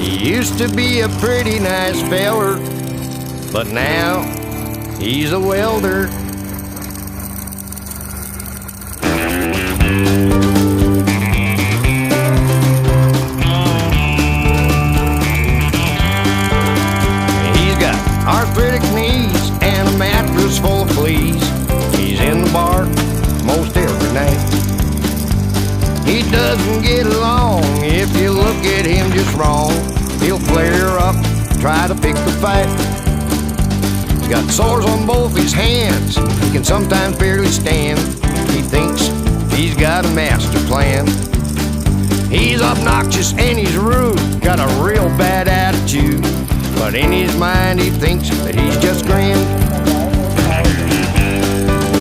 He used to be a pretty nice feller, but now he's a welder. He's got arthritic knees and a mattress full of fleas. He's in the bar most every night. He doesn't get along if you look at him just wrong. He'll flare up, try to pick the fight. He's got sores on both his hands, he can sometimes barely stand. He thinks he's got a master plan. He's obnoxious and he's rude, got a real bad attitude, but in his mind he thinks that he's just grand.